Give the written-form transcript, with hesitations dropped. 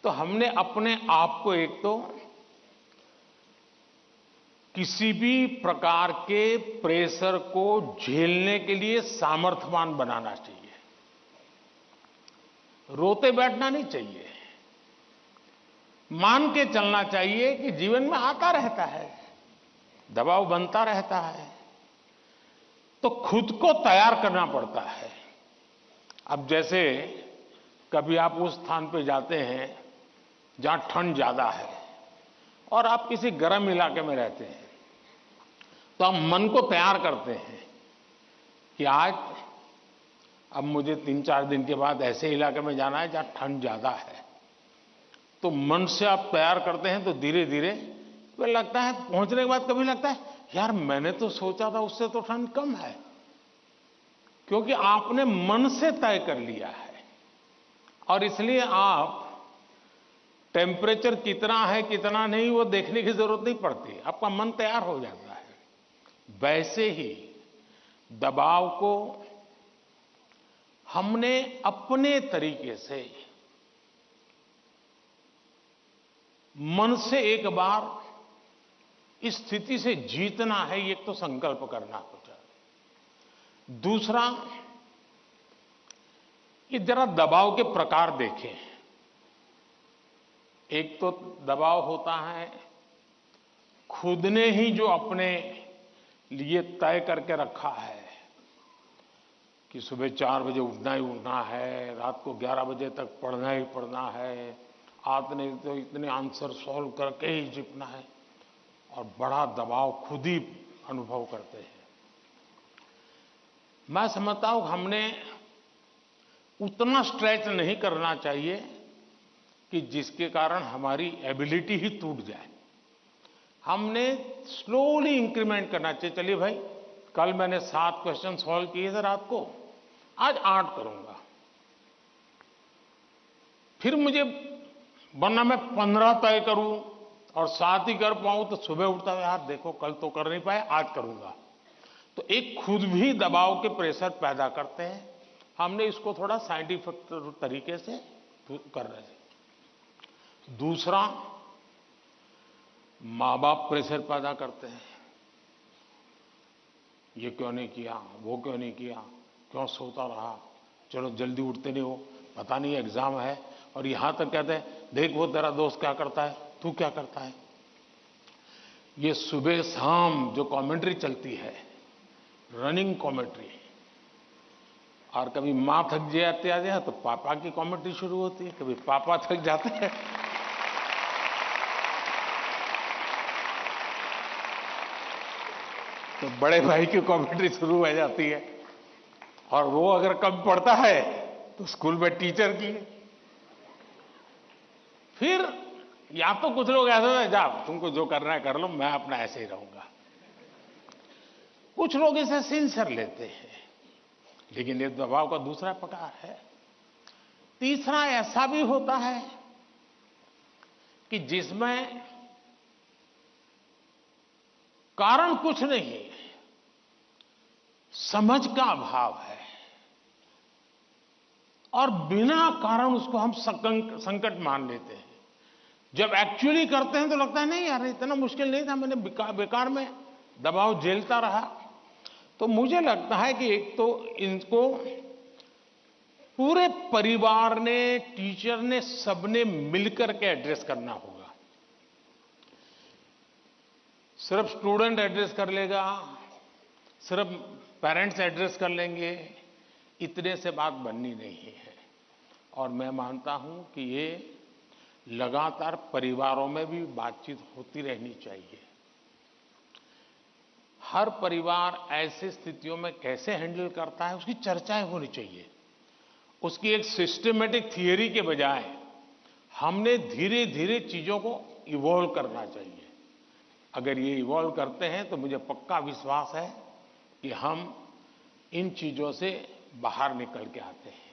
तो हमने अपने आप को एक तो किसी भी प्रकार के प्रेशर को झेलने के लिए सामर्थ्यवान बनाना चाहिए। रोते बैठना नहीं चाहिए। मान के चलना चाहिए कि जीवन में आता रहता है, दबाव बनता रहता है, तो खुद को तैयार करना पड़ता है। अब जैसे कभी आप उस स्थान पे जाते हैं जहां ठंड ज्यादा है और आप किसी गर्म इलाके में रहते हैं, तो आप मन को तैयार करते हैं कि आज अब मुझे 3-4 दिन के बाद ऐसे इलाके में जाना है जहां ठंड ज्यादा है। तो मन से आप तैयार करते हैं तो धीरे धीरे लगता है, पहुंचने के बाद कभी लगता है यार मैंने तो सोचा था उससे तो ठंड कम है, क्योंकि आपने मन से तय कर लिया है। और इसलिए आप टेम्परेचर कितना है कितना नहीं वो देखने की जरूरत नहीं पड़ती, आपका मन तैयार हो जाता है। वैसे ही दबाव को हमने अपने तरीके से मन से एक बार इस स्थिति से जीतना है, ये तो संकल्प करना होता है। दूसरा, ये जरा दबाव के प्रकार देखें। एक तो दबाव होता है खुद ने ही जो अपने लिए तय करके रखा है कि सुबह 4 बजे उठना ही उठना है, रात को 11 बजे तक पढ़ना ही पढ़ना है, आपने तो इतने आंसर सॉल्व करके ही जीतना है, और बड़ा दबाव खुद ही अनुभव करते हैं। मैं समझता हूं हमने उतना स्ट्रेच नहीं करना चाहिए कि जिसके कारण हमारी एबिलिटी ही टूट जाए। हमने स्लोली इंक्रीमेंट करना चाहिए। चलिए भाई, कल मैंने 7 क्वेश्चन सॉल्व किए थे रात को, आज 8 करूंगा। फिर मुझे वरना मैं 15 तय करूं और 7 ही कर पाऊं तो सुबह उठता है यार देखो कल तो कर नहीं पाए, आज करूंगा। तो एक खुद भी दबाव के प्रेशर पैदा करते हैं। हमने इसको थोड़ा साइंटिफिक तरीके से कर रहे हैं। दूसरा, माँ बाप प्रेशर पैदा करते हैं, ये क्यों नहीं किया, वो क्यों नहीं किया, क्यों सोता रहा, चलो जल्दी उठते नहीं हो, पता नहीं एग्जाम है। और यहां तक कहते हैं देख वो तेरा दोस्त क्या करता है, तू क्या करता है। ये सुबह शाम जो कमेंट्री चलती है, रनिंग कमेंट्री, और कभी माँ थक जाती है तो पापा की कमेंट्री शुरू होती है, कभी पापा थक जाते हैं तो बड़े भाई की कमेंट्री शुरू हो जाती है, और वो अगर कम पढ़ता है तो स्कूल में टीचर की। फिर या तो कुछ लोग ऐसे हैं जा तुमको जो करना है कर लो, मैं अपना ऐसे ही रहूंगा। कुछ लोग इसे सिंसियर लेते हैं, लेकिन ये दबाव का दूसरा प्रकार है। तीसरा ऐसा भी होता है कि जिसमें कारण कुछ नहीं, समझ का अभाव है, और बिना कारण उसको हम संकट मान लेते हैं। जब एक्चुअली करते हैं तो लगता है नहीं यार इतना मुश्किल नहीं था, मैंने बेकार में दबाव झेलता रहा। तो मुझे लगता है कि एक तो इनको पूरे परिवार ने, टीचर ने, सबने मिलकर के एड्रेस करना होगा। सिर्फ स्टूडेंट एड्रेस कर लेगा, सिर्फ पेरेंट्स एड्रेस कर लेंगे, इतने से बात बननी नहीं है। और मैं मानता हूं कि ये लगातार परिवारों में भी बातचीत होती रहनी चाहिए। हर परिवार ऐसी स्थितियों में कैसे हैंडल करता है उसकी चर्चाएं होनी चाहिए। उसकी एक सिस्टमेटिक थियरी के बजाय हमने धीरे धीरे चीजों को इवॉल्व करना चाहिए। अगर ये इवॉल्व करते हैं तो मुझे पक्का विश्वास है कि हम इन चीजों से बाहर निकल के आते हैं।